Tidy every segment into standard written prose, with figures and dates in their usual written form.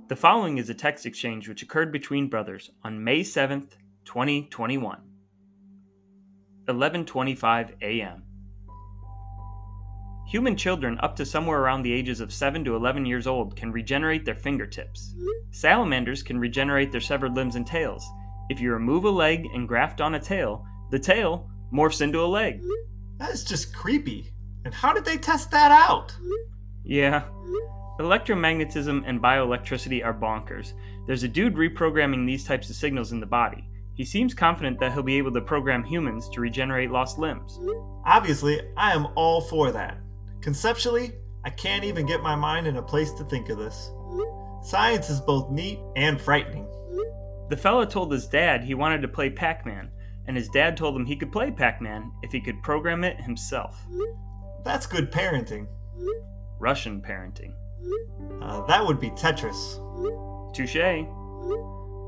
The following is a text exchange which occurred between brothers on May 7th, 2021, 11:25 a.m. Human children up to somewhere around the ages of 7 to 11 years old can regenerate their fingertips. Salamanders can regenerate their severed limbs and tails. If you remove a leg and graft on a tail, the tail morphs into a leg. That's just creepy. And how did they test that out? Yeah. Electromagnetism and bioelectricity are bonkers. There's a dude reprogramming these types of signals in the body. He seems confident that he'll be able to program humans to regenerate lost limbs. Obviously, I am all for that. Conceptually, I can't even get my mind in a place to think of this. Science is both neat and frightening. The fella told his dad he wanted to play Pac-Man, and his dad told him he could play Pac-Man if he could program it himself. That's good parenting. Russian parenting. That would be Tetris. Touché.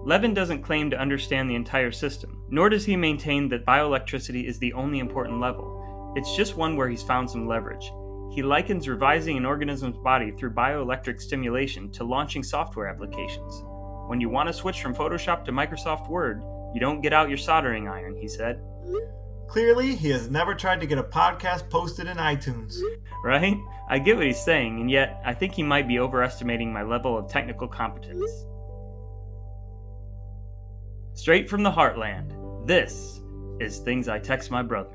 Levin doesn't claim to understand the entire system, nor does he maintain that bioelectricity is the only important level. It's just one where he's found some leverage. He likens revising an organism's body through bioelectric stimulation to launching software applications. When you want to switch from Photoshop to Microsoft Word, you don't get out your soldering iron, he said. Clearly, he has never tried to get a podcast posted in iTunes. Right? I get what he's saying, and yet I think he might be overestimating my level of technical competence. Straight from the heartland, this is Things I Text My Brother.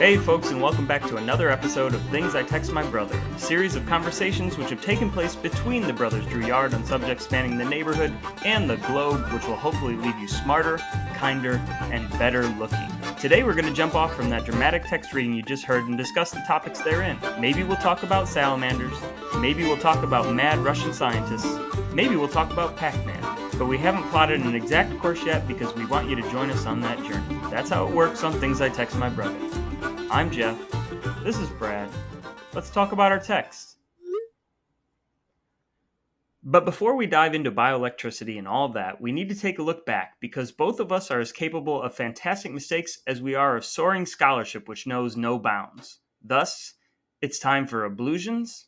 Hey folks, and welcome back to another episode of Things I Text My Brother, a series of conversations which have taken place between the brothers Drouillard on subjects spanning the neighborhood and the globe, which will hopefully leave you smarter, kinder, and better looking. Today we're going to jump off from that dramatic text reading you just heard and discuss the topics therein. Maybe we'll talk about salamanders, maybe we'll talk about mad Russian scientists, maybe we'll talk about Pac-Man, but we haven't plotted an exact course yet because we want you to join us on that journey. That's how it works on Things I Text My Brother. I'm Jeff. This is Brad. Let's talk about our text. But before we dive into bioelectricity and all of that, we need to take a look back because both of us are as capable of fantastic mistakes as we are of soaring scholarship which knows no bounds. Thus, it's time for ablutions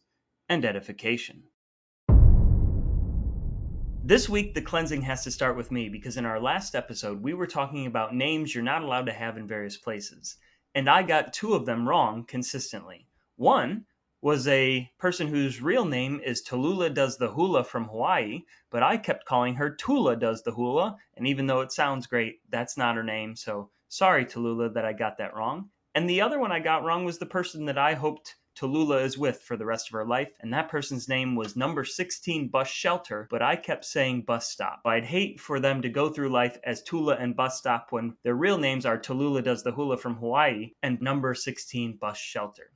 and edification. This week, the cleansing has to start with me because in our last episode, we were talking about names you're not allowed to have in various places. And I got two of them wrong consistently. One was a person whose real name is Tallulah Does the Hula from Hawaii, but I kept calling her Tula Does the Hula, and even though it sounds great, that's not her name, so sorry, Tallulah, that I got that wrong. And the other one I got wrong was the person that I hoped Tallulah is with for the rest of her life, and that person's name was number 16 Bus Shelter, but I kept saying Bus Stop. I'd hate for them to go through life as Tula and Bus Stop when their real names are Tallulah Does the Hula from Hawaii and number 16 Bus Shelter.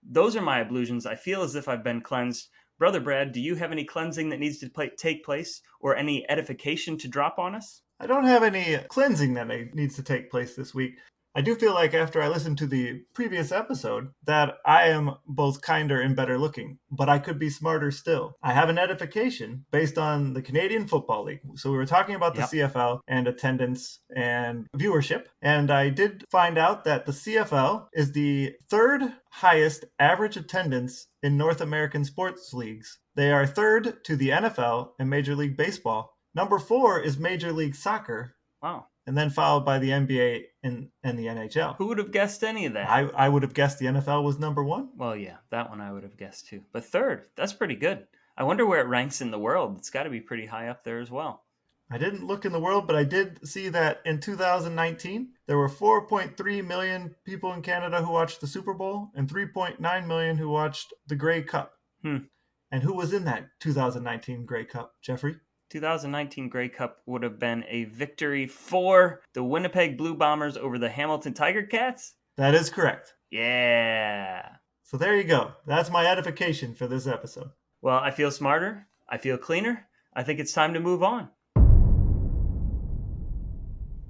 Those are my ablutions. I feel as if I've been cleansed. Brother Brad, do you have any cleansing that needs to take place or any edification to drop on us? I don't have any cleansing that needs to take place this week. I do feel like after I listened to the previous episode that I am both kinder and better looking, but I could be smarter still. I have an edification based on the Canadian Football League. So we were talking about the CFL and attendance and viewership, and I did find out that the CFL is the third highest average attendance in North American sports leagues. They are third to the NFL and Major League Baseball. Number 4 is Major League Soccer. Wow. And then followed by the NBA and the NHL. Who would have guessed any of that? I would have guessed the NFL was number 1. Well, yeah, that one I would have guessed too. But third, that's pretty good. I wonder where it ranks in the world. It's got to be pretty high up there as well. I didn't look in the world, but I did see that in 2019, there were 4.3 million people in Canada who watched the Super Bowl and 3.9 million who watched the Grey Cup. And who was in that 2019 Grey Cup, Jeffrey? 2019 Grey Cup would have been a victory for the Winnipeg Blue Bombers over the Hamilton Tiger Cats? That is correct. Yeah. So there you go. That's my edification for this episode. Well, I feel smarter. I feel cleaner. I think it's time to move on.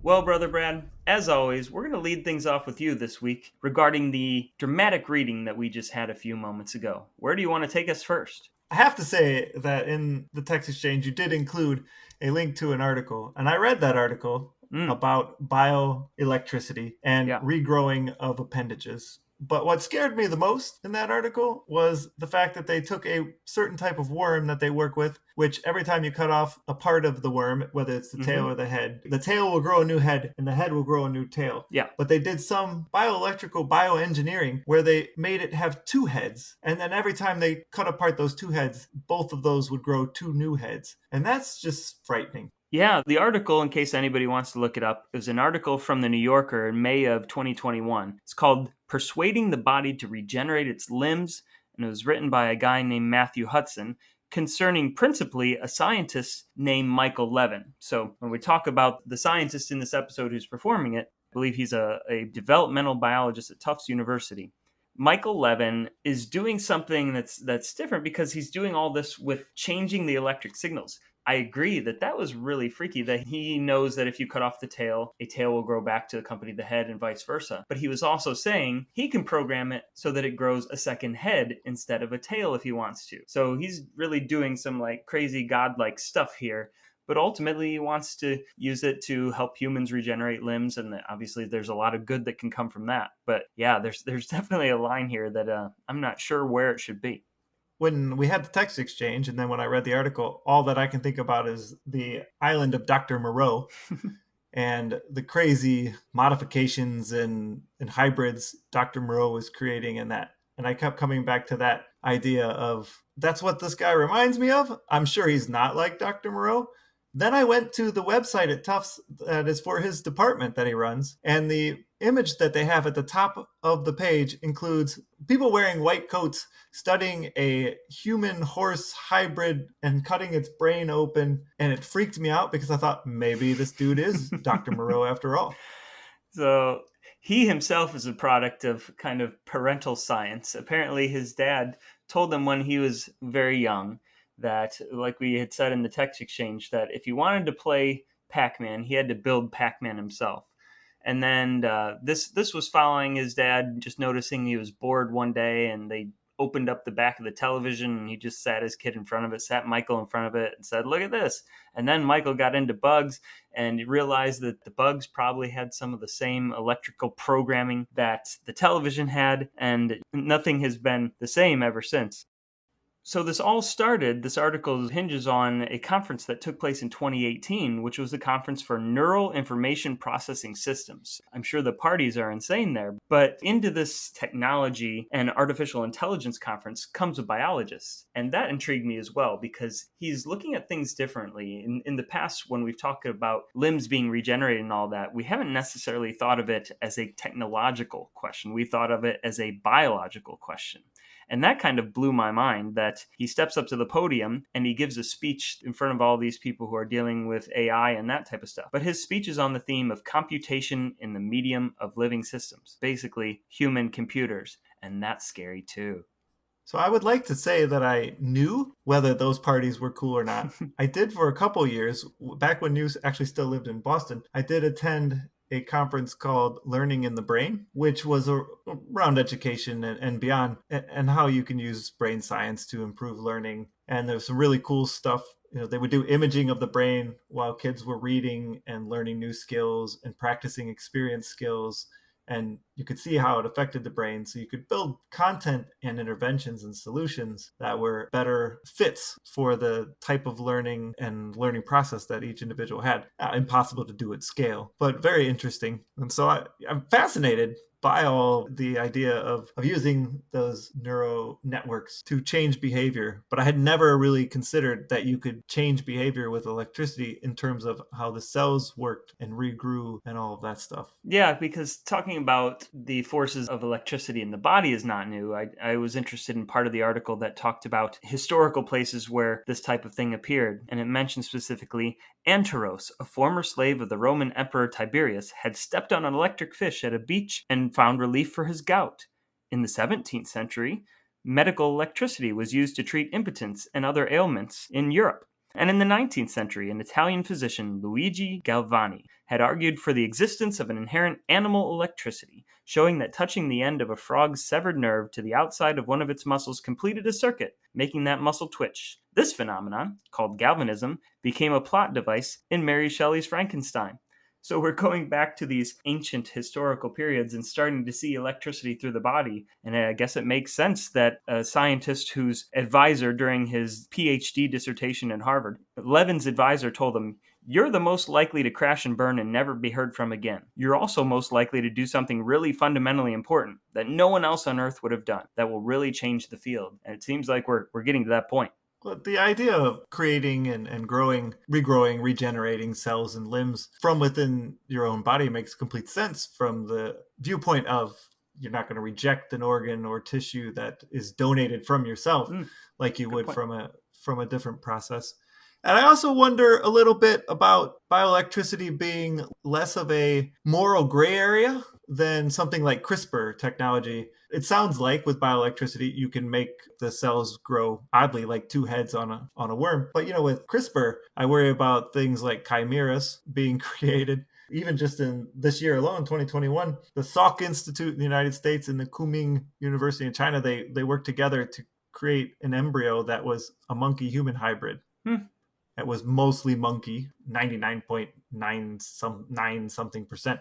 Well, Brother Brad, as always, we're going to lead things off with you this week regarding the dramatic reading that we just had a few moments ago. Where do you want to take us first? I have to say that in the text exchange, you did include a link to an article. And I read that article about bioelectricity and regrowing of appendages. But what scared me the most in that article was the fact that they took a certain type of worm that they work with, which every time you cut off a part of the worm, whether it's the tail Mm-hmm. or the tail will grow a new head and the head will grow a new tail. Yeah. But they did some bioelectrical bioengineering where they made it have two heads. And then every time they cut apart those two heads, both of those would grow two new heads. And that's just frightening. Yeah, the article, in case anybody wants to look it up, it was an article from the New Yorker in May of 2021. It's called Persuading the Body to Regenerate Its Limbs, and it was written by a guy named Matthew Hudson, concerning principally a scientist named Michael Levin. So when we talk about the scientist in this episode who's performing it, I believe he's a developmental biologist at Tufts University. Michael Levin is doing something that's different because he's doing all this with changing the electric signals. I agree that that was really freaky that he knows that if you cut off the tail, a tail will grow back to accompany the head and vice versa. But he was also saying he can program it so that it grows a second head instead of a tail if he wants to. So he's really doing some like crazy godlike stuff here. But ultimately, he wants to use it to help humans regenerate limbs, and obviously, there's a lot of good that can come from that. But yeah, there's definitely a line here that I'm not sure where it should be. When we had the text exchange, and then when I read the article, all that I can think about is the island of Dr. Moreau and the crazy modifications and hybrids Dr. Moreau was creating in that. And I kept coming back to that idea of that's what this guy reminds me of. I'm sure he's not like Dr. Moreau. Then I went to the website at Tufts that is for his department that he runs, and the image that they have at the top of the page includes people wearing white coats studying a human horse hybrid and cutting its brain open. And it freaked me out because I thought maybe this dude is Dr. Moreau after all. So he himself is a product of kind of parental science. Apparently, his dad told him when he was very young that, like we had said in the text exchange, that if he wanted to play Pac-Man, he had to build Pac-Man himself. And then this was following his dad just noticing he was bored one day, and they opened up the back of the television, and he just sat his kid in front of it, sat Michael in front of it, and said, "Look at this." And then Michael got into bugs and realized that the bugs probably had some of the same electrical programming that the television had, and nothing has been the same ever since. So this all started, this article hinges on a conference that took place in 2018, which was the conference for Neural Information Processing Systems. I'm sure the parties are insane there, but into this technology and artificial intelligence conference comes a biologist. And that intrigued me as well because he's looking at things differently. In the past, when we've talked about limbs being regenerated and all that, we haven't necessarily thought of it as a technological question. We thought of it as a biological question. And that kind of blew my mind that he steps up to the podium and he gives a speech in front of all these people who are dealing with AI and that type of stuff. But his speech is on the theme of computation in the medium of living systems, basically human computers. And that's scary too. So I would like to say that I knew whether those parties were cool or not. I did for a couple years, back when you actually still lived in Boston. I did attend a conference called Learning in the Brain, which was around education and beyond, and how you can use brain science to improve learning. And there's some really cool stuff. You know, they would do imaging of the brain while kids were reading and learning new skills and practicing experience skills, and you could see how it affected the brain. So you could build content and interventions and solutions that were better fits for the type of learning and learning process that each individual had. Impossible to do at scale, but very interesting. And so I'm fascinated by all the idea of using those neural networks to change behavior. But I had never really considered that you could change behavior with electricity in terms of how the cells worked and regrew and all of that stuff. Yeah, because talking about the forces of electricity in the body is not new. I was interested in part of the article that talked about historical places where this type of thing appeared, and it mentioned specifically Anteros, a former slave of the Roman Emperor Tiberius, had stepped on an electric fish at a beach and found relief for his gout. In the 17th century, medical electricity was used to treat impotence and other ailments in Europe. And in the 19th century, an Italian physician, Luigi Galvani, had argued for the existence of an inherent animal electricity, showing that touching the end of a frog's severed nerve to the outside of one of its muscles completed a circuit, making that muscle twitch. This phenomenon, called galvanism, became a plot device in Mary Shelley's Frankenstein. So we're going back to these ancient historical periods and starting to see electricity through the body. And I guess it makes sense that a scientist whose advisor during his PhD dissertation at Harvard, Levin's advisor told him, "You're the most likely to crash and burn and never be heard from again. You're also most likely to do something really fundamentally important that no one else on Earth would have done that will really change the field." And it seems like we're getting to that point. But the idea of creating and growing, regrowing, regenerating cells and limbs from within your own body makes complete sense from the viewpoint of you're not going to reject an organ or tissue that is donated from yourself Mm, like you good would point. from a different process. And I also wonder a little bit about bioelectricity being less of a moral gray area than something like CRISPR technology. It sounds like with bioelectricity, you can make the cells grow oddly like two heads on a worm. But with CRISPR, I worry about things like chimeras being created. Even just in this year alone, 2021, the Salk Institute in the United States and the Kunming University in China, they worked together to create an embryo that was a monkey human hybrid. Hmm. It was mostly monkey, 99.9 something percent.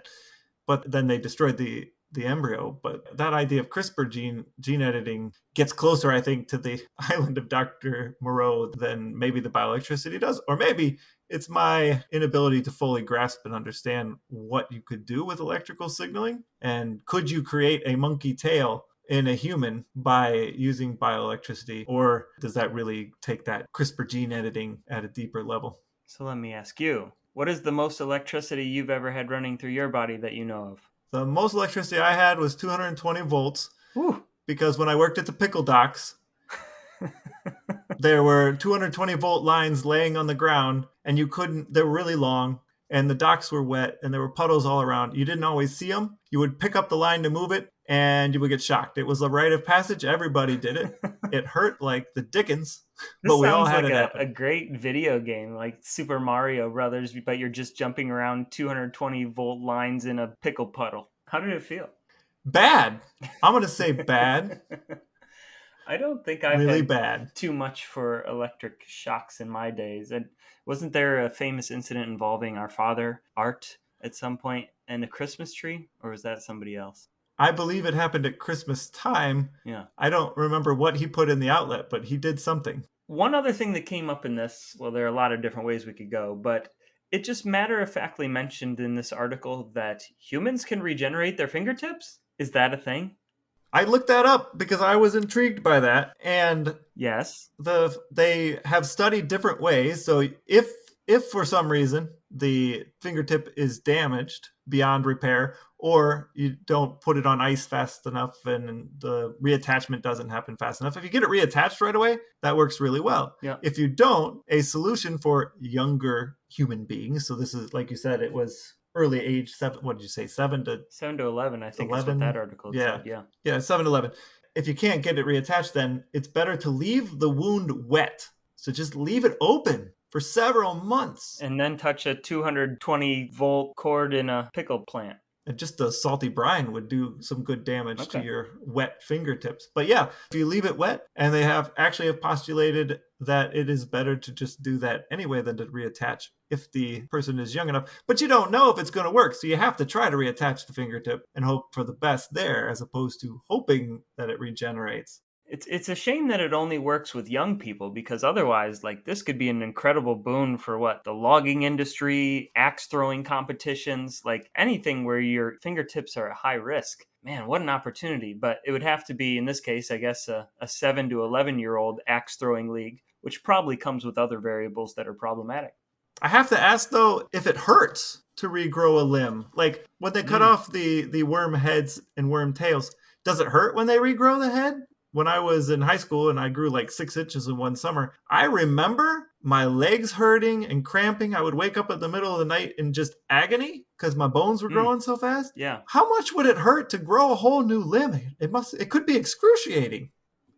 But then they destroyed the embryo. But that idea of CRISPR gene editing gets closer, I think, to the island of Dr. Moreau than maybe the bioelectricity does. Or maybe it's my inability to fully grasp and understand what you could do with electrical signaling. And could you create a monkey tail in a human by using bioelectricity, or does that really take that CRISPR gene editing at a deeper level? So let me ask you, what is the most electricity you've ever had running through your body that you know of? The most electricity I had was 220 volts Whew. because when I worked at the pickle docks, there were 220-volt lines laying on the ground, and you couldn't, they were really long, and the docks were wet, and there were puddles all around. You didn't always see them. You would pick up the line to move it, and you would get shocked. It was a rite of passage. Everybody did it. It hurt like the dickens, but This we all sounds had like it a happen. great video game, like Super Mario Brothers, but you're just jumping around 220-volt lines in a pickle puddle. How did it feel? Bad. I'm going to say bad. I don't think I've Really had bad. too much for electric shocks in my days. And wasn't there a famous incident involving our father, Art, at some point, and a Christmas tree? Or was that somebody else? I believe it happened at Christmas time. Yeah. I don't remember what he put in the outlet, but he did something. One other thing that came up in this, well, there are a lot of different ways we could go, but it just matter of factly mentioned in this article that humans can regenerate their fingertips? Is that a thing? I looked that up because I was intrigued by that, and Yes. they have studied different ways. So if for some reason the fingertip is damaged beyond repair, or you don't put it on ice fast enough and the reattachment doesn't happen fast enough, if you get it reattached right away, that works really well. Yeah. If you don't, a solution for younger human beings, so this is like you said, it was early age, seven, what did you say, 7 to 7 to 11, I think is what that 11? article had Yeah. said. Yeah. Yeah, 7-11. If you can't get it reattached, then it's better to leave the wound wet. So just leave it open for several months. And then touch a 220-volt cord in a pickle plant. And just the salty brine would do some good damage to Okay. your wet fingertips. But yeah, if you leave it wet, and they have actually have postulated that it is better to just do that anyway than to reattach if the person is young enough. But you don't know if it's going to work, so you have to try to reattach the fingertip and hope for the best there, as opposed to hoping that it regenerates. It's a shame that it only works with young people because otherwise, like this could be an incredible boon for what the logging industry, axe throwing competitions, like anything where your fingertips are at high risk. Man, what an opportunity! But it would have to be in this case, I guess, a 7 to 11-year-old axe throwing league, which probably comes with other variables that are problematic. I have to ask though if it hurts to regrow a limb. Like when they cut Mm, off the worm heads and worm tails, does it hurt when they regrow the head? When I was in high school and I grew like 6 inches in one summer, I remember my legs hurting and cramping. I would wake up in the middle of the night in just agony because my bones were mm, growing so fast. yeah. How much would it hurt to grow a whole new limb? It could be excruciating.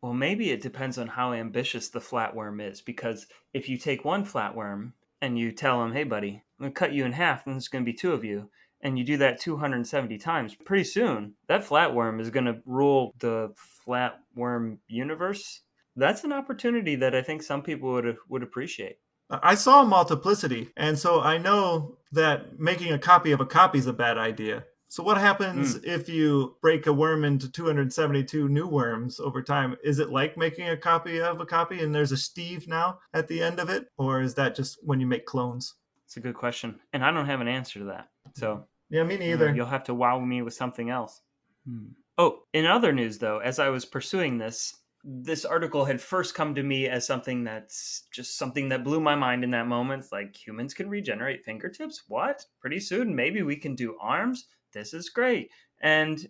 Well, maybe it depends on how ambitious the flatworm is, because if you take one flatworm and you tell him, hey, buddy, I'm going to cut you in half, and there's going to be two of you, and you do that 270 times, pretty soon that flatworm is going to rule the flatworm universe. That's an opportunity that I think some people would appreciate. I saw Multiplicity, and so I know that making a copy of a copy is a bad idea. So what happens Mm. if you break a worm into 272 new worms over time? Is it like making a copy of a copy and there's a Steve now at the end of it? Or is that just when you make clones? It's a good question, and I don't have an answer to that. So Yeah, me you'll neither. have to wow me with something else. Hmm. Oh, in other news, though, as I was pursuing this article had first come to me as something that's just something that blew my mind in that moment. It's like humans can regenerate fingertips? What? Pretty soon, maybe we can do arms? This is great. And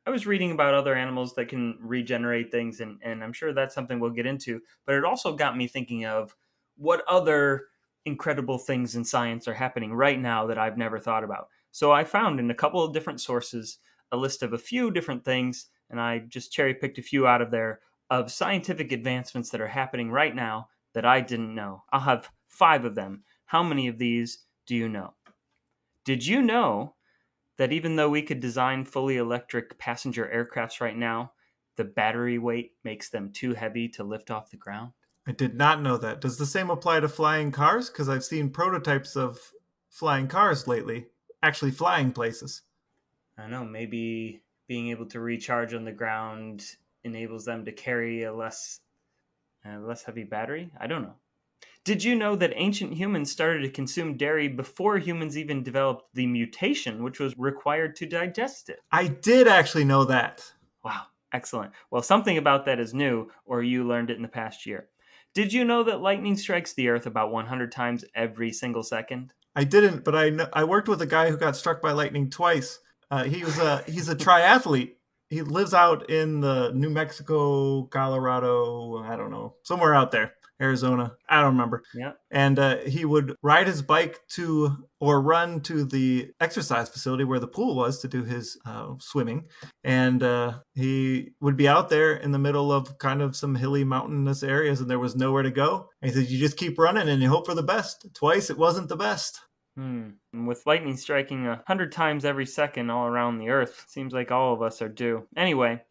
I was reading about other animals that can regenerate things, and I'm sure that's something we'll get into. But it also got me thinking of what other incredible things in science are happening right now that I've never thought about. So I found in a couple of different sources a list of a few different things, and I just cherry picked a few out of there of scientific advancements that are happening right now that I didn't know. I'll have 5 of them. How many of these do you know? Did you know that even though we could design fully electric passenger aircrafts right now, the battery weight makes them too heavy to lift off the ground? I did not know that. Does the same apply to flying cars? Because I've seen prototypes of flying cars lately, actually flying places. I don't know, maybe being able to recharge on the ground enables them to carry a less heavy battery? I don't know. Did you know that ancient humans started to consume dairy before humans even developed the mutation which was required to digest it? I did actually know that. Wow, excellent. Well, something about that is new, or you learned it in the past year. Did you know that lightning strikes the earth about 100 times every single second? I didn't, but I worked with a guy who got struck by lightning twice. He's a triathlete. He lives out in the New Mexico, Colorado, I don't know, somewhere out there, Arizona. I don't remember. Yeah. And he would ride his bike to or run to the exercise facility where the pool was to do his swimming. And he would be out there in the middle of kind of some hilly mountainous areas, and there was nowhere to go. And he said, "You just keep running and you hope for the best." Twice it wasn't the best. And with lightning striking 100 times every second all around the earth, seems like all of us are due. Anyway,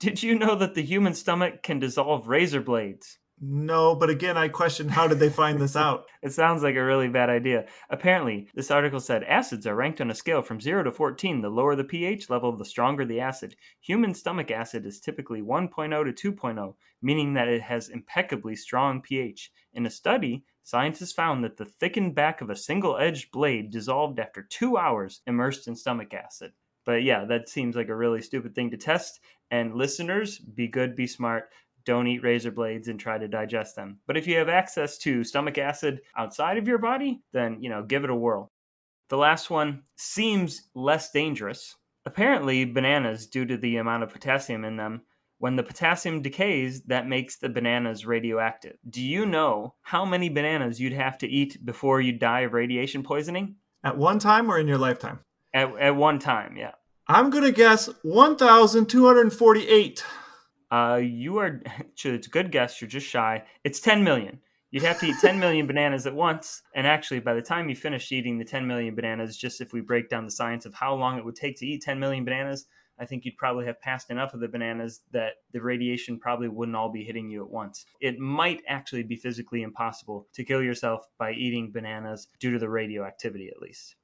did you know that the human stomach can dissolve razor blades? No, but again, I question how did they find this out? It sounds like a really bad idea. Apparently, this article said acids are ranked on a scale from 0 to 14. The lower the pH level, the stronger the acid. Human stomach acid is typically 1.0 to 2.0, meaning that it has impeccably strong pH. In a study, scientists found that the thickened back of a single edged blade dissolved after 2 hours immersed in stomach acid. But yeah, that seems like a really stupid thing to test. And listeners, be good, be smart, don't eat razor blades and try to digest them. But if you have access to stomach acid outside of your body, then, give it a whirl. The last one seems less dangerous. Apparently, bananas, due to the amount of potassium in them, when the potassium decays, that makes the bananas radioactive. Do you know how many bananas you'd have to eat before you die of radiation poisoning? At one time or in your lifetime? At one time, yeah. I'm going to guess 1,248. You are, it's a good guess. You're just shy. It's 10 million. You'd have to eat 10 million bananas at once. And actually, by the time you finish eating the 10 million bananas, just if we break down the science of how long it would take to eat 10 million bananas, I think you'd probably have passed enough of the bananas that the radiation probably wouldn't all be hitting you at once. It might actually be physically impossible to kill yourself by eating bananas due to the radioactivity, at least.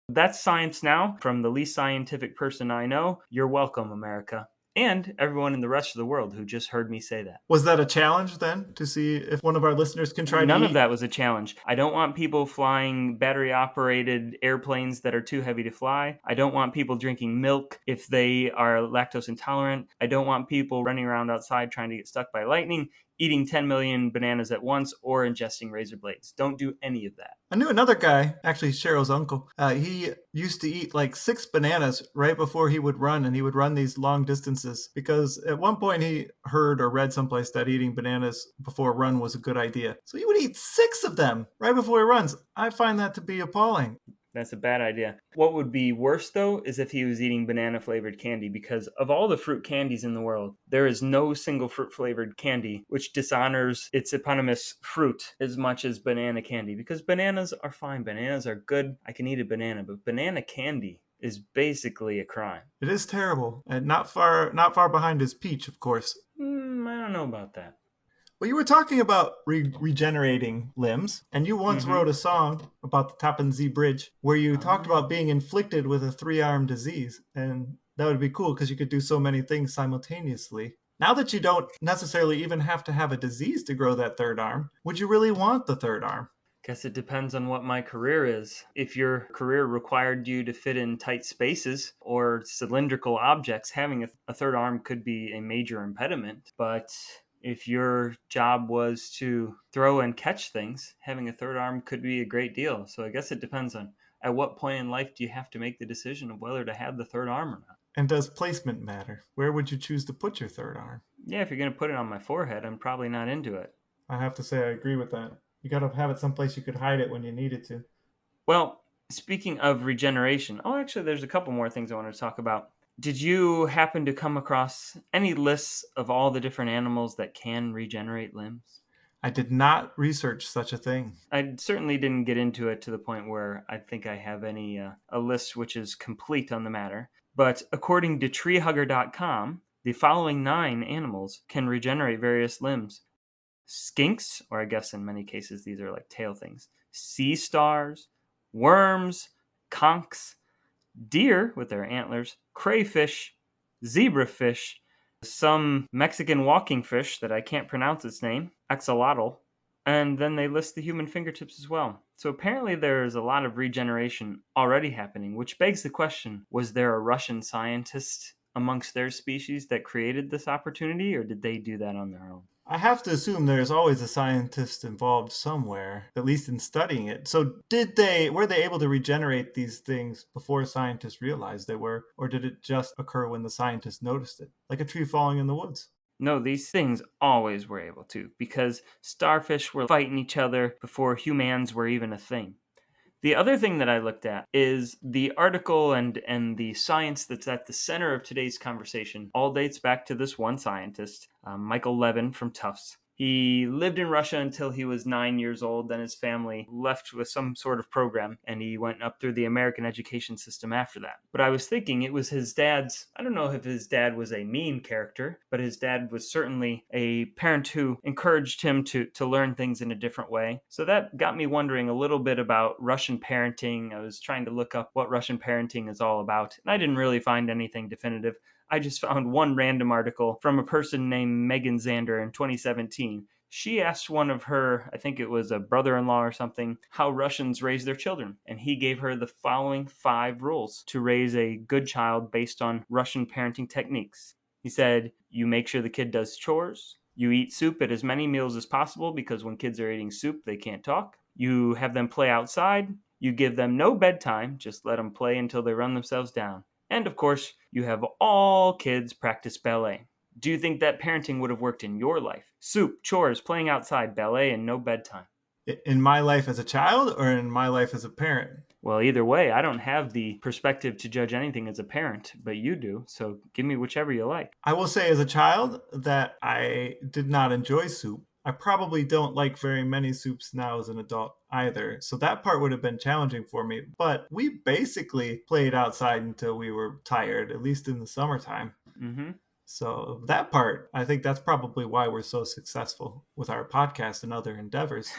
That's science now. From the least scientific person I know, you're welcome, America. And everyone in the rest of the world who just heard me say that. Was that a challenge then to see if one of our listeners can try to None of eat? that was a challenge. I don't want people flying battery operated airplanes that are too heavy to fly. I don't want people drinking milk if they are lactose intolerant. I don't want people running around outside trying to get stuck by lightning, eating 10 million bananas at once, or ingesting razor blades. Don't do any of that. I knew another guy, actually Cheryl's uncle. He used to eat like 6 bananas right before he would run, and he would run these long distances because at one point he heard or read someplace that eating bananas before a run was a good idea. So he would eat 6 of them right before he runs. I find that to be appalling. That's a bad idea. What would be worse, though, is if he was eating banana flavored candy, because of all the fruit candies in the world, there is no single fruit flavored candy which dishonors its eponymous fruit as much as banana candy. Because bananas are fine, bananas are good. I can eat a banana, but banana candy is basically a crime. It is terrible, and not far behind is peach, of course. I don't know about that. Well, you were talking about regenerating limbs, and you once Mm-hmm. wrote a song about the Tappan Zee Bridge where you talked about Oh. being inflicted with a three-arm disease, and that would be cool because you could do so many things simultaneously. Now that you don't necessarily even have to have a disease to grow that third arm, would you really want the third arm? Guess it depends on what my career is. If your career required you to fit in tight spaces or cylindrical objects, having a third arm could be a major impediment. But if your job was to throw and catch things, having a third arm could be a great deal. So I guess it depends on at what point in life do you have to make the decision of whether to have the third arm or not. And does placement matter? Where would you choose to put your third arm? Yeah, if you're going to put it on my forehead, I'm probably not into it. I have to say I agree with that. You gotta have it someplace you could hide it when you needed to. Well, speaking of regeneration, oh, actually, there's a couple more things I wanted to talk about. Did you happen to come across any lists of all the different animals that can regenerate limbs? I did not research such a thing. I certainly didn't get into it to the point where I think I have any a list which is complete on the matter. But according to treehugger.com, the following 9 animals can regenerate various limbs: skinks, or I guess in many cases these are like tail things, sea stars, worms, conchs, deer with their antlers, crayfish, zebrafish, some Mexican walking fish that I can't pronounce its name, axolotl, and then they list the human fingertips as well. So apparently there's a lot of regeneration already happening, which begs the question, was there a Russian scientist amongst their species that created this opportunity, or did they do that on their own? I have to assume there's always a scientist involved somewhere, at least in studying it. So were they able to regenerate these things before scientists realized they were, or did it just occur when the scientists noticed it? Like a tree falling in the woods. No, these things always were able to, because starfish were fighting each other before humans were even a thing. The other thing that I looked at is the article and the science that's at the center of today's conversation all dates back to this one scientist, Michael Levin from Tufts. He lived in Russia until he was 9 years old. Then his family left with some sort of program, and he went up through the American education system after that. But I was thinking it was his dad's. I don't know if his dad was a mean character, but his dad was certainly a parent who encouraged him to learn things in a different way. So that got me wondering a little bit about Russian parenting. I was trying to look up what Russian parenting is all about, and I didn't really find anything definitive. I just found one random article from a person named Megan Zander in 2017. She asked one of her, I think it was a brother in law or something, how Russians raise their children. And he gave her the following 5 rules to raise a good child based on Russian parenting techniques. He said, you make sure the kid does chores. You eat soup at as many meals as possible because when kids are eating soup, they can't talk. You have them play outside. You give them no bedtime, just let them play until they run themselves down. And of course, you have all kids practice ballet. Do you think that parenting would have worked in your life? Soup, chores, playing outside, ballet, and no bedtime. In my life as a child or in my life as a parent? Well, either way, I don't have the perspective to judge anything as a parent, but you do, so give me whichever you like. I will say as a child that I did not enjoy soup. I probably don't like very many soups now as an adult either. So that part would have been challenging for me. But we basically played outside until we were tired, at least in the summertime. Mm-hmm. So that part, I think that's probably why we're so successful with our podcast and other endeavors.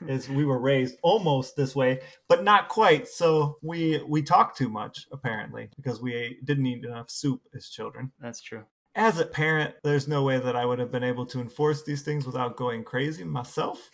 Is we were raised almost this way, but not quite. So we talk too much apparently because we didn't eat enough soup as children. That's true. As a parent, there's no way that I would have been able to enforce these things without going crazy myself.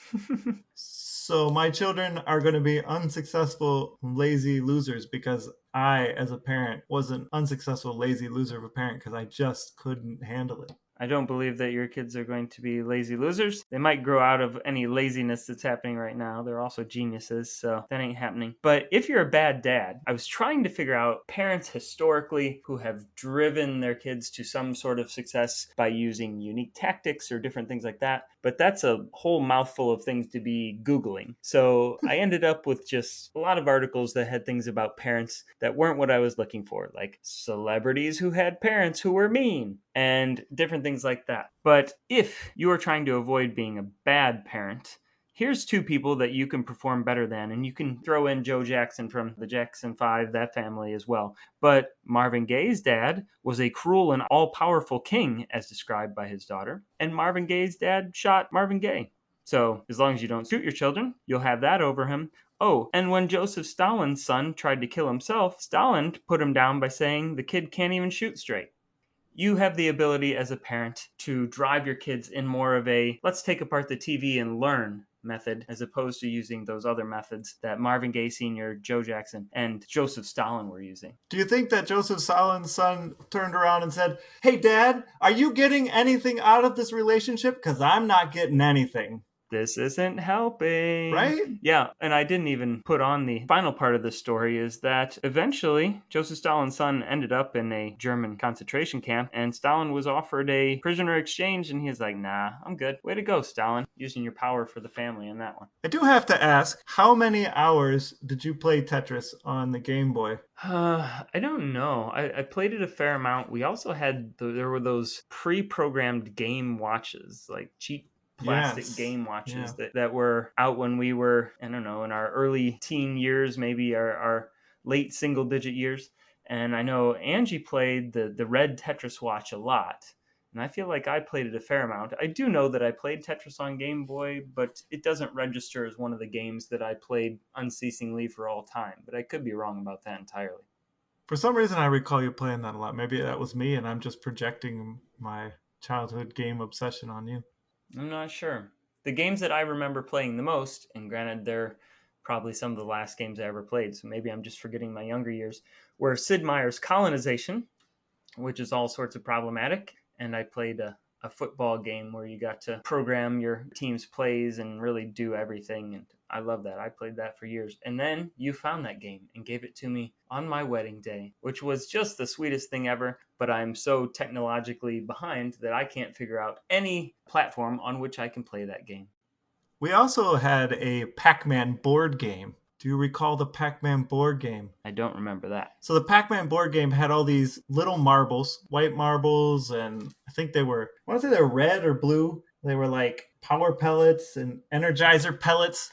So my children are going to be unsuccessful, lazy losers because I, as a parent, was an unsuccessful, lazy loser of a parent because I just couldn't handle it. I don't believe that your kids are going to be lazy losers. They might grow out of any laziness that's happening right now. They're also geniuses, so that ain't happening. But if you're a bad dad, I was trying to figure out parents historically who have driven their kids to some sort of success by using unique tactics or different things like that. But that's a whole mouthful of things to be Googling. So I ended up with just a lot of articles that had things about parents that weren't what I was looking for, like celebrities who had parents who were mean and different things like that. But if you are trying to avoid being a bad parent, here's two people that you can perform better than, and you can throw in Joe Jackson from the Jackson 5, that family as well. But Marvin Gaye's dad was a cruel and all-powerful king, as described by his daughter, and Marvin Gaye's dad shot Marvin Gaye. So as long as you don't shoot your children, you'll have that over him. Oh, and when Joseph Stalin's son tried to kill himself, Stalin put him down by saying the kid can't even shoot straight. You have the ability as a parent to drive your kids in more of a let's take apart the TV and learn method, as opposed to using those other methods that Marvin Gaye Sr., Joe Jackson, and Joseph Stalin were using. Do you think that Joseph Stalin's son turned around and said, "Hey, Dad, are you getting anything out of this relationship? Because I'm not getting anything." This isn't helping. Right? Yeah, and I didn't even put on the final part of the story is that eventually Joseph Stalin's son ended up in a German concentration camp, and Stalin was offered a prisoner exchange, and he's like, nah, I'm good. Way to go, Stalin, using your power for the family in that one. I do have to ask, how many hours did you play Tetris on the Game Boy? I don't know. I played it a fair amount. We also had, there were those pre-programmed game watches, like cheap plastic game watches that were out when we were, I don't know, in our early teen years, maybe our late single digit years. And I know Angie played the red Tetris watch a lot. And I feel like I played it a fair amount. I do know that I played Tetris on Game Boy, but it doesn't register as one of the games that I played unceasingly for all time. But I could be wrong about that entirely. For some reason, I recall you playing that a lot. Maybe that was me, and I'm just projecting my childhood game obsession on you. I'm not sure. The games that I remember playing the most, and granted, they're probably some of the last games I ever played, so maybe I'm just forgetting my younger years, were Sid Meier's Colonization, which is all sorts of problematic, and I played a football game where you got to program your team's plays and really do everything, and I love that. I played that for years. And then you found that game and gave it to me on my wedding day, which was just the sweetest thing ever, but I'm so technologically behind that I can't figure out any platform on which I can play that game. We also had a Pac-Man board game. Do you recall the Pac-Man board game? I don't remember that. So the Pac-Man board game had all these little marbles, white marbles, and I think I want to say they were red or blue. They were like power pellets and Energizer pellets.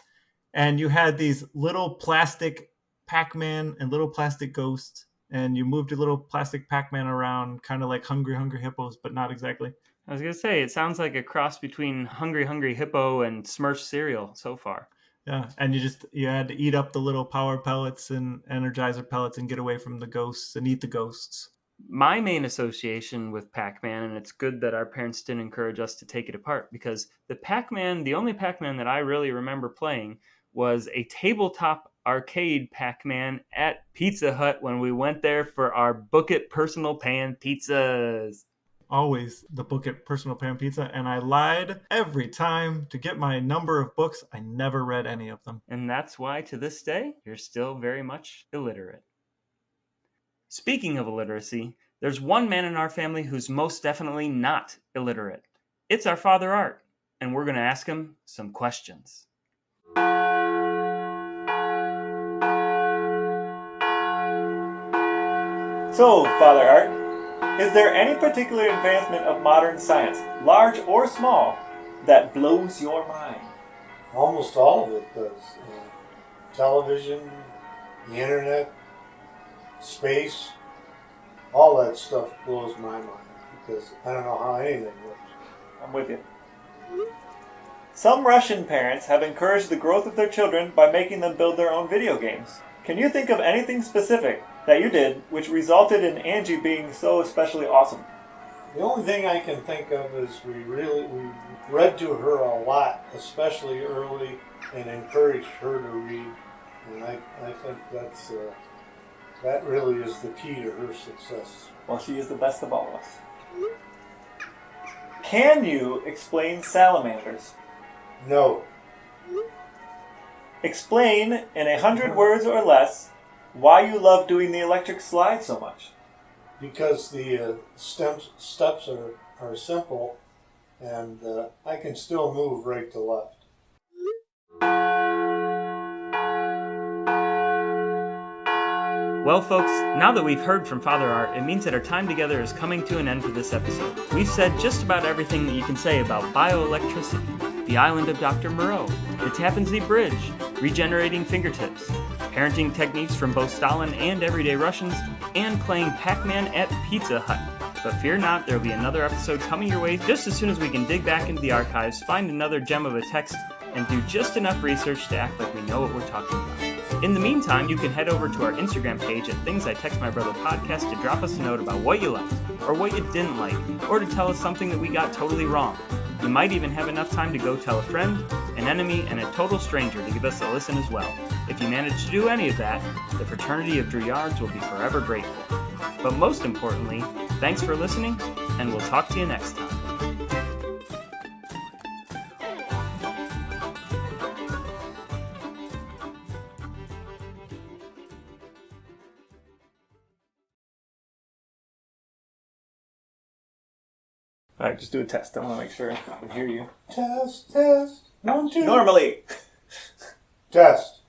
And you had these little plastic Pac-Man and little plastic ghosts. And you moved your little plastic Pac-Man around, kind of like Hungry Hungry Hippos, but not exactly. I was going to say, it sounds like a cross between Hungry Hungry Hippo and Smurf cereal so far. Yeah, and you had to eat up the little power pellets and Energizer pellets and get away from the ghosts and eat the ghosts. My main association with Pac-Man, and it's good that our parents didn't encourage us to take it apart, because the only Pac-Man that I really remember playing was a tabletop arcade Pac-Man at Pizza Hut when we went there for our Book It personal pan pizzas. Always the Book It personal pan pizza, and I lied every time to get my number of books. I never read any of them. And that's why, to this day, you're still very much illiterate. Speaking of illiteracy, there's one man in our family who's most definitely not illiterate. It's our father Art, and we're going to ask him some questions. So, Father Art, is there any particular advancement of modern science, large or small, that blows your mind? Almost all of it does. Television, the internet, space, all that stuff blows my mind because I don't know how anything works. I'm with you. Some Russian parents have encouraged the growth of their children by making them build their own video games. Can you think of anything specific that you did which resulted in Angie being so especially awesome? The only thing I can think of is we read to her a lot, especially early, and encouraged her to read. And I think that really is the key to her success. Well, she is the best of all of us. Can you explain salamanders? No. Explain in 100 words or less why you love doing the electric slide so much. Because the steps are simple, and I can still move right to left. Well, folks, now that we've heard from Father Art, it means that our time together is coming to an end for this episode. We've said just about everything that you can say about bioelectricity, the island of Dr. Moreau, the Tappan Zee Bridge, regenerating fingertips, parenting techniques from both Stalin and everyday Russians, and playing Pac-Man at Pizza Hut. But fear not, there will be another episode coming your way just as soon as we can dig back into the archives, find another gem of a text, and do just enough research to act like we know what we're talking about. In the meantime, you can head over to our Instagram page at Things I Text My Brother Podcast to drop us a note about what you liked, or what you didn't like, or to tell us something that we got totally wrong. You might even have enough time to go tell a friend, an enemy, and a total stranger to give us a listen as well. If you manage to do any of that, the fraternity of Drouillards will be forever grateful. But most importantly, thanks for listening, and we'll talk to you next time. All right, just do a test. I want to make sure I can hear you. Test, test. 1, 2. Normally. Test.